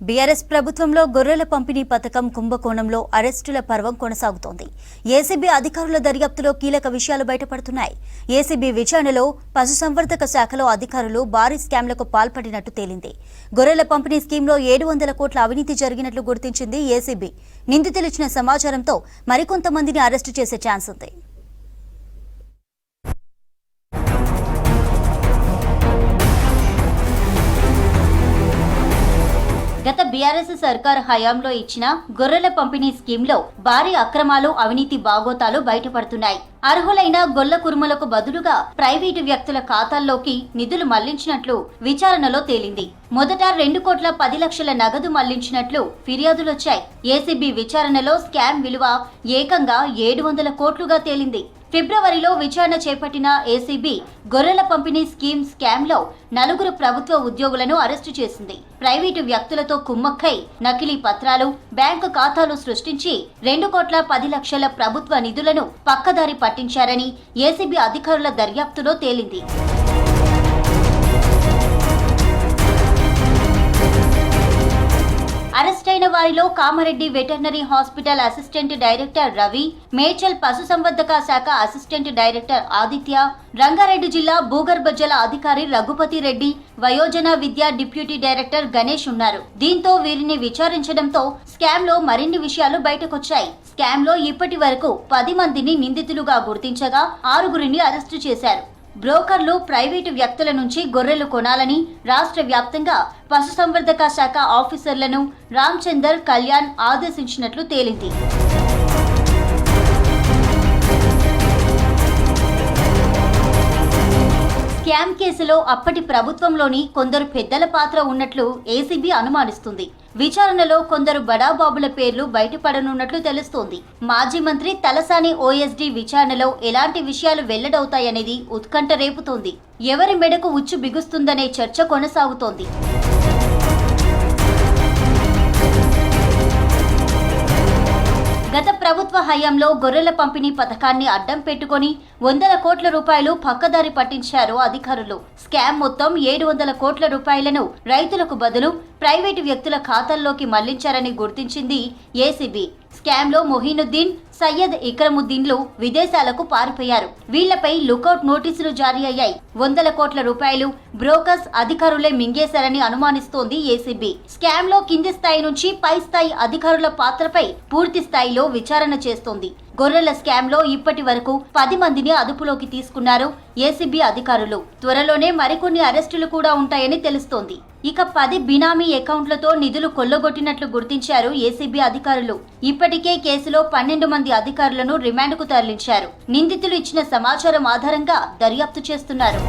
BRS ప్రభుత్వంలో గొర్రెల పంపిణీ పథకం కుంభకోణంలో అరెస్టుల పర్వం కొనసాగుతోంది. ఏసీబీ అధికారుల దర్యాప్తులో కీలక విషయాలు బయటపడుతున్నాయి. ఏసీబీ విచారణలో పశుసంవర్ధక శాఖలో అధికారులు భారీ స్కామ్లకు పాల్పడినట్టు తేలింది. గొర్రెల పంపిణీ స్కీమ్లో 700 కోట్ల అవినీతి జరిగినట్లు గుర్తించింది ఏసీబీ. నిందితులు ఇచ్చిన సమాచారంతో మరికొంతమందిని అరెస్టు చేసే ఛాన్స్ ఉంది. గత బీఆర్ఎస్ సర్కార్ హయాంలో ఇచ్చిన గొర్రెల పంపిణీ స్కీమ్లో భారీ అక్రమాలు, అవినీతి బాగోతాలు బయటపడుతున్నాయి. అర్హులైన గొల్ల కురుమలకు బదులుగా ప్రైవేటు వ్యక్తుల ఖాతాల్లోకి నిధులు మళ్లించినట్లు విచారణలో తేలింది. మొదట 2 కోట్ల 10 లక్షల నగదు మళ్లించినట్లు ఫిర్యాదులొచ్చాయి. ఏసీబీ విచారణలో స్కామ్ విలువ ఏకంగా 700 కోట్లుగా తేలింది. ఫిబ్రవరిలో విచారణ చేపట్టిన ఏసీబీ గొర్రెల పంపిణీ స్కామ్లో 4 ప్రభుత్వ ఉద్యోగులను అరెస్టు చేసింది. ప్రైవేటు వ్యక్తులతో కుమ్మక్కై నకిలీ పత్రాలు, బ్యాంకు ఖాతాలు సృష్టించి 2 కోట్ల 10 లక్షల ప్రభుత్వ నిధులను పక్కదారి పట్టించారని ఏసీబీ అధికారుల దర్యాప్తులో తేలింది. అరెస్టైన వారిలో Kamareddy veterinary hospital assistant director Ravi, Medchal పశుసంవర్ధక శాఖ అసిస్టెంట్ డైరెక్టర్ ఆదిత్య, రంగారెడ్డి జిల్లా భూగర్భ జల అధికారి రఘుపతి రెడ్డి, వయోజన విద్యా డిప్యూటీ డైరెక్టర్ గణేష్ ఉన్నారు. దీంతో వీరిని విచారించడంతో స్కామ్ లో మరిన్ని విషయాలు బయటకొచ్చాయి. స్కామ్ లో ఇప్పటి వరకు 10 మందిని నిందితులుగా గుర్తించగా 6గురిని అరెస్టు చేశారు. బ్రోకర్లు ప్రైవేటు వ్యక్తుల నుంచి గొర్రెలు కొనాలని రాష్ట్ర వ్యాప్తంగా పశుసంవర్ధక శాఖ ఆఫీసర్లను రామచందర్, కళ్యాణ్ ఆదేశించినట్లు తేలింది. స్కామ్ కేసులో అప్పటి ప్రభుత్వంలోని కొందరు పెద్దల పాత్ర ఉన్నట్లు ఏసీబీ అనుమానిస్తుంది. విచారణలో కొందరు బడాబాబుల పేర్లు బయటపడనున్నట్లు తెలుస్తోంది. మాజీ మంత్రి తలసాని ఓఎస్డీ విచారణలో ఎలాంటి విషయాలు వెల్లడవుతాయనేది ఉత్కంఠ రేపుతోంది. ఎవరి మెడకు ఉచ్చు బిగుస్తుందనే చర్చ కొనసాగుతోంది. గత ప్రభుత్వ హయాంలో గొర్రెల పంపిణీ పథకాన్ని అడ్డం పెట్టుకుని 100 కోట్ల రూపాయలు పక్కదారి పట్టించారు అధికారులు. స్కామ్ మొత్తం 700 కోట్ల రూపాయలను రైతులకు బదులు ప్రైవేటు వ్యక్తుల ఖాతాల్లోకి మళ్లించారని గుర్తించింది ఏసీబీ. స్కామ్ లో మొహినుద్దీన్, సయ్యద్ ఇక్రముద్దీన్లు విదేశాలకు పారిపోయారు. వీళ్లపై లుకౌట్ నోటీసులు జారీ అయ్యాయి. 100 కోట్ల రూపాయలు బ్రోకర్స్ అధికారులే మింగేశారని అనుమానిస్తోంది ఏసీబీ. స్కామ్ లో కింది స్థాయి నుంచి పై స్థాయి అధికారుల పాత్రపై పూర్తి స్థాయిలో విచారణ చేస్తోంది. గొర్రెల స్కామ్ లో ఇప్పటి వరకు 10 మందిని అదుపులోకి తీసుకున్నారు ఏసీబీ అధికారులు. త్వరలోనే మరికొన్ని అరెస్టులు కూడా ఉంటాయని తెలుస్తోంది. ఇక 10 బినామీ అకౌంట్లతో నిధులు కొల్లగొట్టినట్లు గుర్తించారు ఏసీబీ అధికారులు. ఇప్పటికే కేసులో 12 మంది అధికారులను రిమాండ్కు తరలించారు. నిందితులు ఇచ్చిన సమాచారం ఆధారంగా దర్యాప్తు చేస్తున్నారు.